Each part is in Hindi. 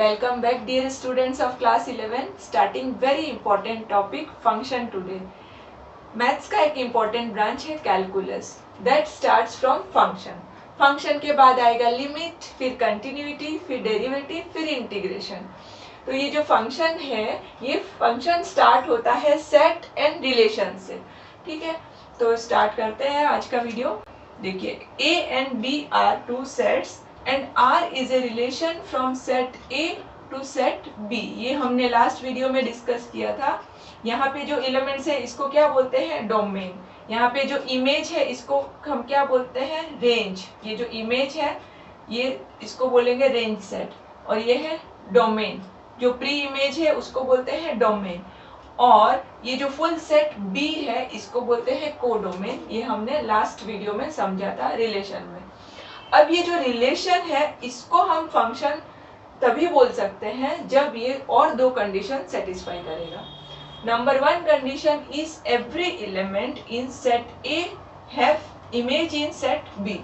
Welcome back dear students of class 11, starting very important topic function today. Maths का एक इम्पॉर्टेंट ब्रांच है calculus that starts from function. Function के बाद आएगा लिमिट, फिर कंटिन्यूटी, फिर डेरिवेटिव, फिर इंटीग्रेशन. तो ये जो फंक्शन है ये फंक्शन स्टार्ट होता है सेट एंड रिलेशन से. ठीक है, तो स्टार्ट करते हैं आज का वीडियो. देखिए a and b are two sets and R is a relation from set A to set B. ये हमने लास्ट वीडियो में डिस्कस किया था. यहाँ पे जो एलिमेंट्स है इसको क्या बोलते हैं, डोमेन. यहाँ पे जो इमेज है इसको हम क्या बोलते हैं, रेंज. ये जो इमेज है ये इसको बोलेंगे रेंज सेट, और ये है डोमेन. जो प्री इमेज है उसको बोलते हैं डोमेन, और ये जो फुल सेट B है इसको बोलते हैं कोडोमेन. ये हमने लास्ट वीडियो में समझा था रिलेशन में. अब ये जो रिलेशन है इसको हम फंक्शन तभी बोल सकते हैं जब ये और दो कंडीशन सेटिस्फाई करेगा. Number 1 condition is every element in set A have image in set B.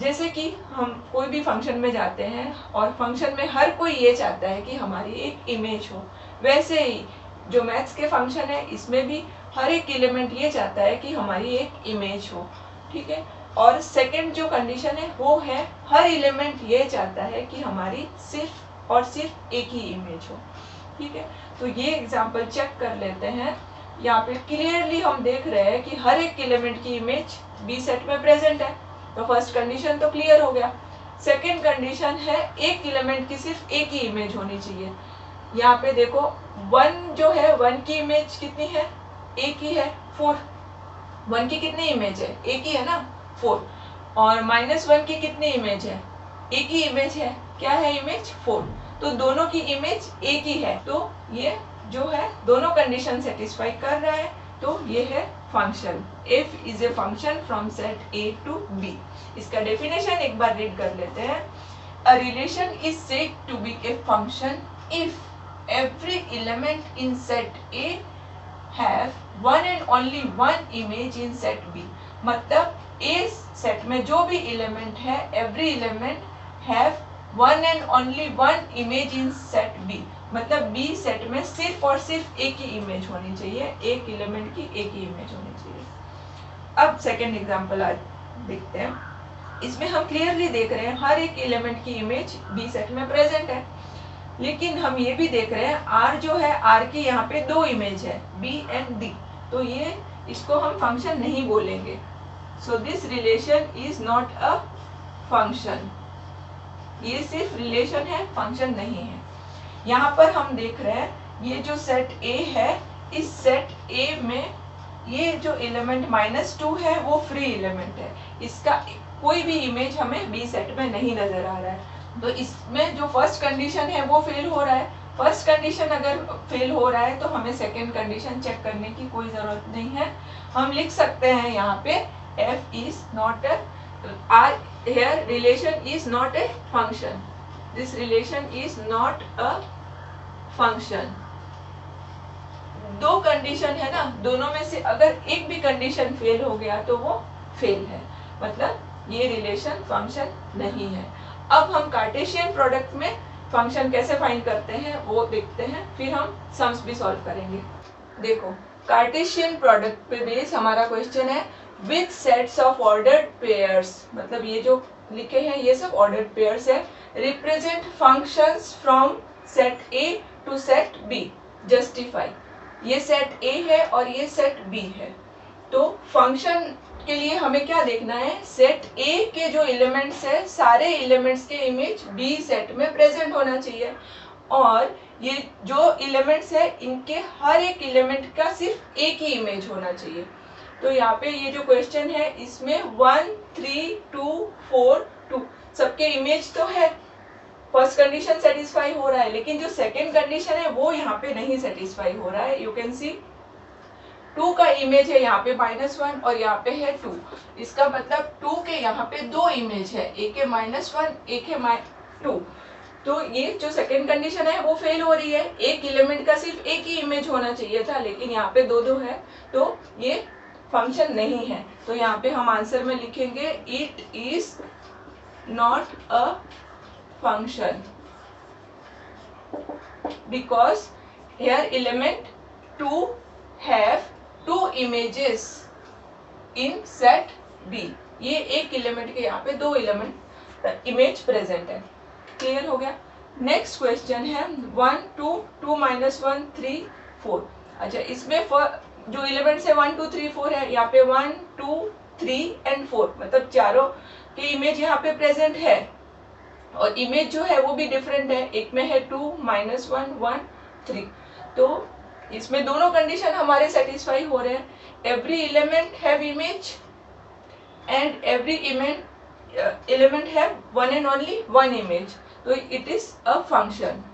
जैसे कि हम कोई भी फंक्शन में जाते हैं और फंक्शन में हर कोई ये चाहता है कि हमारी एक इमेज हो, वैसे ही जो मैथ्स के फंक्शन है इसमें भी हर एक एलिमेंट ये चाहता है कि हमारी एक इमेज हो. ठीक है, और सेकंड जो कंडीशन है वो है हर एलिमेंट ये चाहता है कि हमारी सिर्फ और सिर्फ एक ही इमेज हो. ठीक है, तो ये एग्जांपल चेक कर लेते हैं. यहाँ पे क्लियरली हम देख रहे हैं कि हर एक एलिमेंट की इमेज बी सेट में प्रेजेंट है. तो फर्स्ट कंडीशन तो क्लियर हो गया. सेकंड कंडीशन है एक एलिमेंट की सिर्फ एक ही इमेज होनी चाहिए. यहाँ पे देखो 1 जो है 1 की इमेज कितनी है, एक ही है, 4. 1 की कितनी इमेज है, एक ही है ना, 4. और -1 की कितनी इमेज है, एक ही इमेज है, क्या है इमेज, 4. तो दोनों की इमेज एक ही है. तो ये जो है दोनों कंडीशन सेटिस्फाई कर रहा है. तो ये है function. f is a function from set A to B. इसका डेफिनेशन एक बार रीड कर लेते हैं. A relation is said to be a function if every element in set A have one and only one image in set B. मतलब A सेट में जो भी एलिमेंट है every element have one and only one image in set B. मतलब B सेट में सिर्फ और सिर्फ एक ही इमेज होनी चाहिए, एक एलिमेंट की एक ही इमेज होनी चाहिए. अब सेकेंड एग्जांपल आज देखते हैं. इसमें हम क्लियरली देख रहे हैं हर एक एलिमेंट की इमेज B सेट में प्रेजेंट है. लेकिन हम ये भी देख रहे हैं R जो है R की यहाँ पे दो इमेज है B एंड D. तो ये इसको हम फंक्शन नहीं बोलेंगे. So this relation is not a function. ये सिर्फ रिलेशन है, फंक्शन नहीं है. यहाँ पर हम देख रहे हैं ये जो सेट A है, इस सेट A में ये जो एलिमेंट -2 है वो फ्री एलिमेंट है. इसका कोई भी इमेज हमें B सेट में नहीं नजर आ रहा है. तो इसमें जो फर्स्ट कंडीशन है वो फेल हो रहा है. फर्स्ट कंडीशन अगर फेल हो रहा है तो हमें सेकंड कंडीशन चेक करने की कोई ज़रूरत नहीं है. हम लिख सकते हैं यहाँ पे f is not a r here relation is not a function. This relation is not a function. दो कंडीशन है ना, दोनों में से अगर एक भी कंडीशन फेल हो गया तो वो फेल है, मतलब ये रिलेशन फंक्शन नहीं है. अब हम कार्टेशियन प्रोडक्ट में फंक्शन कैसे फाइंड करते हैं वो देखते हैं, फिर हम सम्स भी सॉल्व करेंगे. देखो कार्टेशियन प्रोडक्ट पे बेस हमारा क्वेश्चन है with sets of ordered pairs. मतलब ये जो लिखे हैं ये सब ऑर्डर्ड पेयर्स है. Represent functions from set A to set B. Justify. ये सेट A है और ये सेट B है. तो फंक्शन के लिए हमें क्या देखना है, सेट A के जो एलिमेंट्स है सारे एलिमेंट्स के इमेज B सेट में प्रेजेंट होना चाहिए, और ये जो एलिमेंट्स है इनके हर एक एलिमेंट का सिर्फ एक ही इमेज होना चाहिए. तो यहाँ पे ये जो क्वेश्चन है इसमें 1 3 2 4 2 सबके इमेज तो है. फर्स्ट कंडीशन सेटिस्फाई हो रहा है, लेकिन जो सेकेंड कंडीशन है वो यहाँ पे नहीं सेटिस्फाई हो रहा है. यू कैन सी 2 का इमेज है यहाँ पे -1 और यहाँ पे है 2. इसका मतलब 2 के यहाँ पे दो इमेज है, एक है -1 एक है 2. तो ये जो सेकंड कंडीशन है वो फेल हो रही है. एक एलिमेंट का सिर्फ एक ही इमेज होना चाहिए था, लेकिन यहाँ पे दो है, तो ये फंक्शन नहीं है. तो यहाँ पे हम आंसर में लिखेंगे it is not a function. because here element 2 have 2 images in set B. ये एक एलिमेंट के यहाँ पे 2 एलिमेंट इमेज प्रेजेंट है. क्लियर हो गया. नेक्स्ट क्वेश्चन है 1 2 2 माइनस 1 3 4. अच्छा, इसमें जो एलिमेंट्स है 1 2 3 4 है, यहाँ पे 1 2 3 एंड 4 मतलब चारों की इमेज यहाँ पे प्रेजेंट है. और इमेज जो है वो भी डिफरेंट है. एक में है 2 माइनस 1 1 3. तो इसमें दोनों कंडीशन हमारे सेटिस्फाई हो रहे हैं. Every element have image and every element have one and only one image. तो it is a function.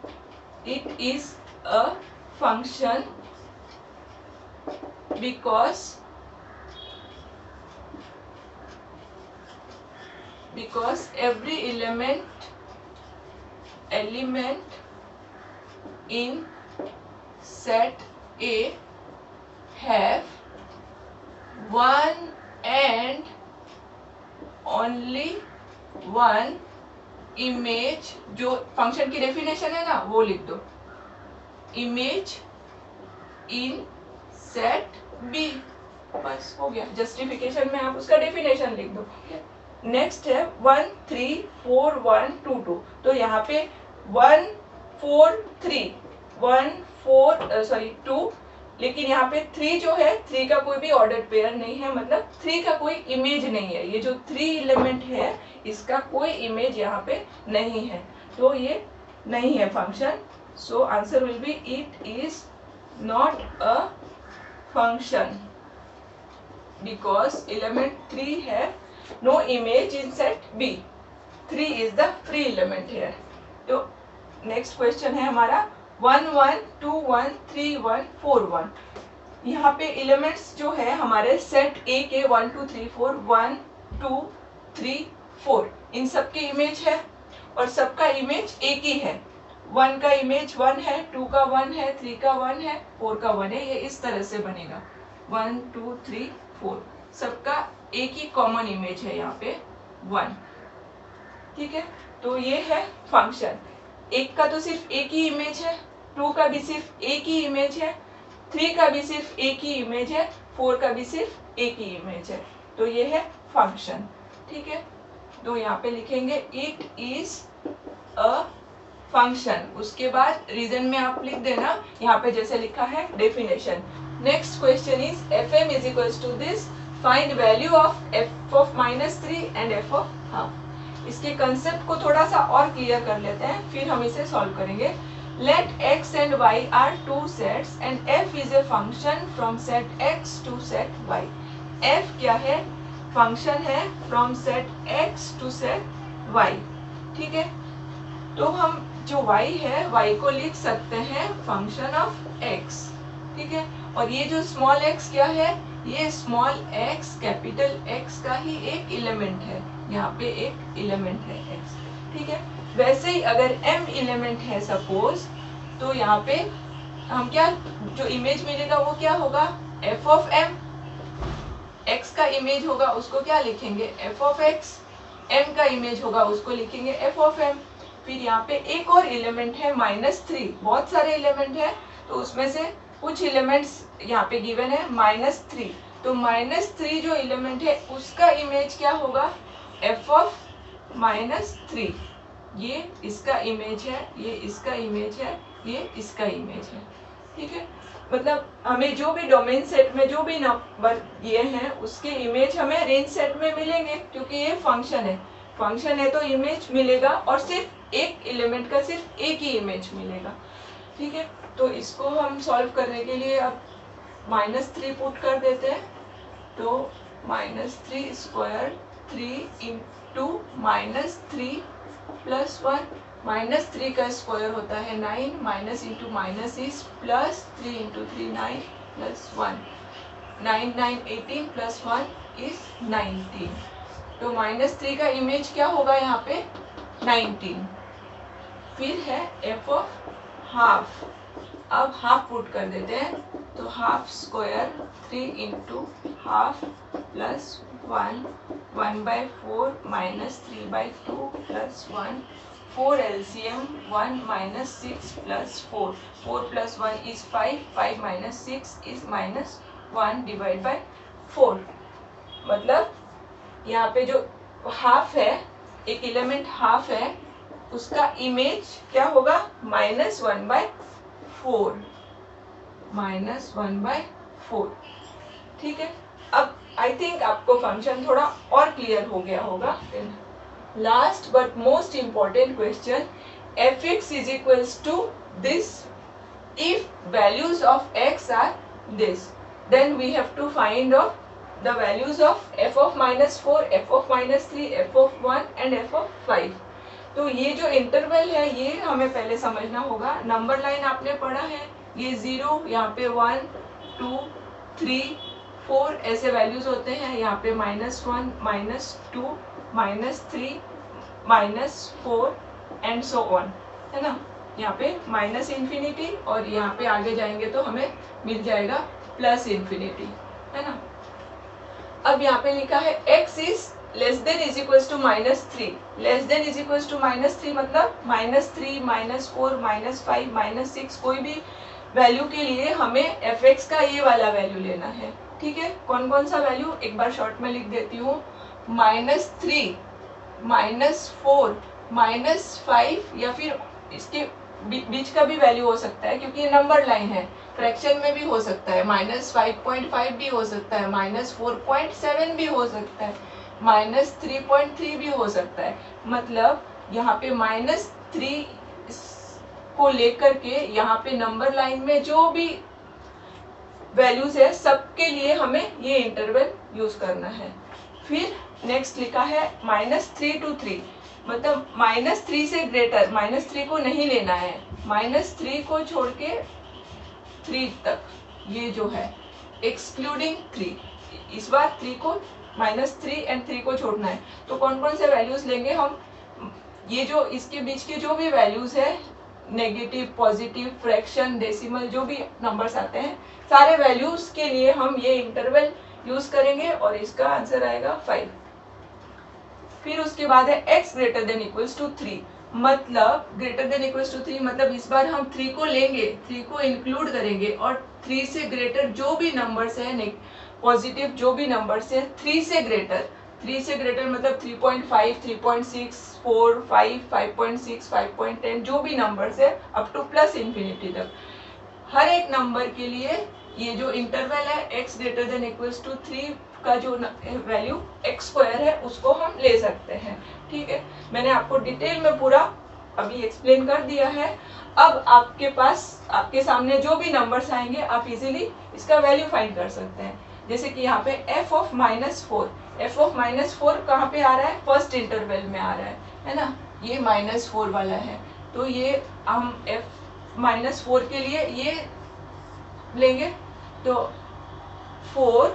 It is a function because every element in set A have one and only one image. जो फंक्शन की डेफिनेशन है ना वो लिख दो. Image in set B. बस हो गया. जस्टिफिकेशन में आप उसका डेफिनेशन लिख दो. नेक्स्ट है 1 3 4 1 2 2. तो यहाँ पे 1 4 3 1 4 सॉरी 2, लेकिन यहाँ पे 3 जो है 3 का कोई भी ऑर्डर्ड पेयर नहीं है, मतलब 3 का कोई इमेज नहीं है. ये जो 3 एलिमेंट है इसका कोई इमेज यहाँ पे नहीं है, तो ये नहीं है function. So answer will be it is not a function because element 3 have no image in set B. 3 is the free element here. तो next question है हमारा 1 1 2 1 3 1 4 1. यहाँ पे elements जो है हमारे set A के 1 2 3 4 1 2 3 4 इन सब की इमेज है और सबका इमेज एक ही है. 1 का इमेज 1 है, 2 का 1 है, 3 का 1 है, 4 का 1 है. ये इस तरह से बनेगा 1 2 3 4. सबका एक ही कॉमन इमेज है यहाँ पे 1. ठीक है, तो ये है फंक्शन. एक का तो सिर्फ एक ही इमेज है, 2 का भी सिर्फ एक ही इमेज है, 3 का भी सिर्फ एक ही इमेज है, 4 का भी सिर्फ एक ही इमेज है. तो ये है फंक्शन. ठीक है, तो यहाँ पे लिखेंगे इट इज अ फंक्शन. उसके बाद रीजन में आप लिख देना यहाँ पे जैसे लिखा है definition. Next question is fm is equals to this. Find value of f of minus 3 and f of half. इसके कंसेप्ट को थोड़ा सा और क्लियर कर लेते हैं, फिर हम इसे सॉल्व करेंगे. Let x and y are two sets and f is a function from set x to set y. f क्या है? फंक्शन है from set x to set y. ठीक है, तो हम जो y है y को लिख सकते हैं फंक्शन ऑफ x. ठीक है, और ये जो स्मॉल x क्या है? ये स्मॉल x कैपिटल x का ही एक एलिमेंट है. यहाँ पे एक एलिमेंट है x. ठीक है, वैसे ही अगर m एलिमेंट है सपोज, तो यहाँ पे हम क्या जो इमेज मिलेगा वो क्या होगा? f of m. x का इमेज होगा उसको क्या लिखेंगे? f of x. m का इमेज होगा उसको लिखेंगे f ऑफ m. फिर यहाँ पे एक और एलिमेंट है -3. बहुत सारे एलिमेंट है तो उसमें से कुछ एलिमेंट्स यहाँ पे गिवन है -3. तो -3 जो एलिमेंट है उसका इमेज क्या होगा? f of -3. ये इसका इमेज है, ये इसका इमेज है, ये इसका इमेज है. ठीक है, मतलब हमें जो भी डोमेन सेट में जो भी नंबर दिए हैं उसके इमेज हमें रेंज सेट में मिलेंगे, क्योंकि ये फंक्शन है. फंक्शन है तो इमेज मिलेगा और सिर्फ एक एलिमेंट का सिर्फ एक ही इमेज मिलेगा. ठीक है, तो इसको हम सॉल्व करने के लिए अब -3 पुट कर देते हैं. तो -3 स्क्वायर 3 इंटू -3 प्लस 1. -3 का स्क्वायर होता है 9, minus into minus is plus 3 into 3 9 plus 1. 9 9 18 plus 1 is 19. तो -3 का इमेज क्या होगा यहाँ पे? 19. फिर है f ऑफ हाफ. अब हाफ पुट कर देते हैं, तो half square 3 into half plus 1 1/4 -3/2 plus 1 4 LCM 1 minus 6 plus 4. 4 plus 1 is 5. 5 minus 6 is minus 1 divided by 4. मतलब यहाँ पे जो हाफ है, एक एलिमेंट हाफ है, उसका इमेज क्या होगा? -1/4. -1/4. ठीक है. अब आई थिंक आपको फंक्शन थोड़ा और क्लियर हो गया होगा. Last but most important question, fx is equals to this if values of x are this, then we have to find of the values of f of -4, f of -3, f of 1 and f of 5. तो ये जो इंटरवल है ये हमें पहले समझना होगा. नंबर लाइन आपने पढ़ा है, ये 0, यहाँ पे 1, 2, 3, 4 ऐसे वैल्यूज होते हैं. यहाँ पे -1, -2, -3, -4 एंड सो ऑन, है ना. यहाँ पे -इन्फिनिटी और यहाँ पे आगे जाएंगे तो हमें मिल जाएगा +इन्फिनिटी, है ना. अब यहाँ पे लिखा है x is less than is equals to -3. Less than is equals to -3 मतलब -3, -4, -5, -6 कोई भी वैल्यू के लिए हमें fx का ये वाला वैल्यू लेना है. ठीक है. कौन कौन सा वैल्यू एक बार शॉर्ट में लिख देती हूँ. -3, -4, -5 या फिर इसके बीच का भी वैल्यू हो सकता है क्योंकि ये नंबर लाइन है. फ्रैक्शन में भी हो सकता है, -5.5 भी हो सकता है, -4.7 भी हो सकता है, -3.3 भी हो सकता है. मतलब यहाँ पे -3 को लेकर के यहाँ पे नंबर लाइन में जो भी वैल्यूज है सबके लिए हमें ये इंटरवल यूज करना है. फिर नेक्स्ट लिखा है -3 to 3 मतलब -3 से ग्रेटर. -3 को नहीं लेना है, -3 को छोड़ के 3 तक ये जो है एक्सक्लूडिंग 3. इस बार 3 को -3 एंड 3 को छोड़ना है. तो कौन कौन से वैल्यूज लेंगे हम? ये जो इसके बीच के जो भी वैल्यूज है, नेगेटिव, पॉजिटिव, फ्रैक्शन, डेसिमल, जो भी नंबर्स आते हैं सारे वैल्यूज के लिए हम ये इंटरवल यूज करेंगे और इसका आंसर आएगा 5. फिर उसके बाद है x greater than equals to 3 मतलब ग्रेटर देन इक्वल्स टू 3 मतलब इस बार हम 3 को लेंगे, 3 को इंक्लूड करेंगे और 3 से ग्रेटर जो भी नंबर्स है, पॉजिटिव जो भी नंबर्स है 3 से ग्रेटर मतलब 3.5, 3.6, 4, 5, 5.6, 5.10 जो भी नंबर्स है अप टू +इन्फिनिटी तक, हर एक नंबर के लिए ये जो इंटरवल है x greater than equals to 3 का जो वैल्यू x² है उसको हम ले सकते हैं. ठीक है. मैंने आपको डिटेल में पूरा अभी एक्सप्लेन कर दिया है. अब आपके पास आपके सामने जो भी नंबर्स आएंगे आप इजीली इसका वैल्यू फाइंड कर सकते हैं. जैसे कि यहाँ पे f of -4 कहाँ पे आ रहा है? फर्स्ट इंटरवल में आ रहा है ना. ये -4 वाला है तो ये हम f-4 के लिए ये लेंगे. तो 4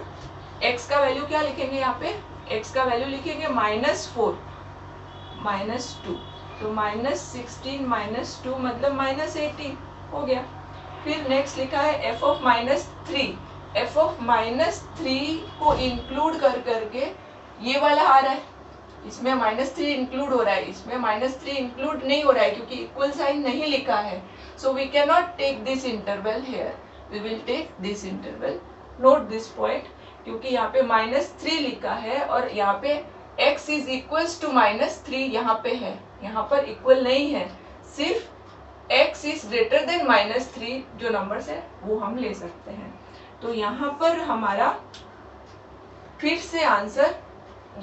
x का वैल्यू क्या लिखेंगे? यहाँ पे x का वैल्यू लिखेंगे -4, -2 तो -16 -2 मतलब -18 हो गया. फिर नेक्स्ट लिखा है f of -3. f of -3 को इंक्लूड कर करके ये वाला आ रहा है, इसमें -3 इंक्लूड हो रहा है, इसमें -3 इंक्लूड नहीं हो रहा है क्योंकि इक्वल साइन नहीं लिखा है. So we can not take this interval here, we will take this interval. Note this point क्योंकि यहाँ पे -3 लिखा है और यहाँ पे x इज इक्वल्स टू -3 यहाँ पे है, यहाँ पर इक्वल नहीं है. सिर्फ x इज ग्रेटर देन -3 जो नंबर्स है वो हम ले सकते हैं. तो यहाँ पर हमारा फिर से आंसर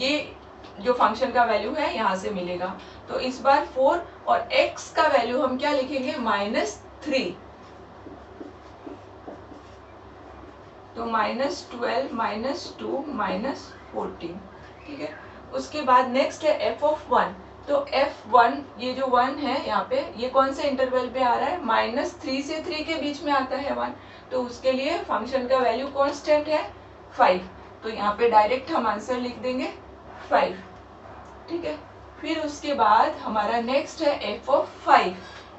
ये जो फंक्शन का वैल्यू है यहाँ से मिलेगा. तो इस बार 4 और x का वैल्यू हम क्या लिखेंगे? -3. तो -12, -2, -14. ठीक है. उसके बाद नेक्स्ट है f of 1. तो f1 ये जो 1 है यहाँ पे ये कौन से इंटरवल पे आ रहा है? -3 से 3 के बीच में आता है 1. तो उसके लिए फंक्शन का वैल्यू कांस्टेंट है 5. तो यहाँ पे डायरेक्ट हम आंसर लिख देंगे 5. ठीक है. फिर उसके बाद हमारा नेक्स्ट है f of 5.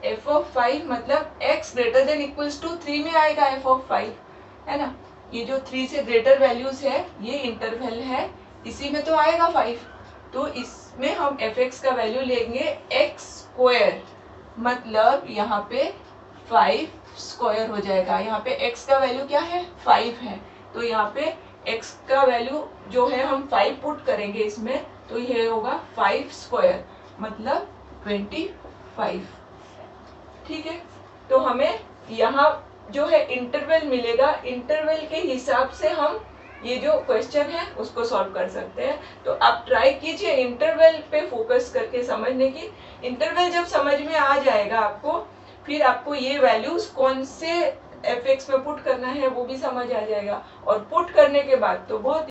f of 5 मतलब x greater than equals to 3 में आएगा f of 5, है ना. ये जो 3 से ग्रेटर वैल्यूज है ये इंटरवल है, इसी में तो आएगा 5. तो इस इसमें हम fx का वैल्यू लेंगे x स्क्वायर, मतलब यहाँ पे 5 स्क्वायर हो जाएगा। यहाँ पे x का वैल्यू क्या है 5 है, तो यहाँ पे x का वैल्यू जो है हम 5 पुट करेंगे इसमें, तो ये होगा 5 स्क्वायर मतलब 25। ठीक है, तो हमें यहाँ जो है इंटरवल मिलेगा, इंटरवल के हिसाब से हम ये जो क्वेश्चन है उसको सॉल्व कर सकते हैं। तो आप ट्राई कीजिए इंटरवल पे फोकस करके समझने की। इंटरवल जब समझ में आ जाएगा आपको, फिर आपको ये वैल्यूज कौन से fx में पुट करना है वो भी समझ आ जाएगा, और पुट करने के बाद तो बहुत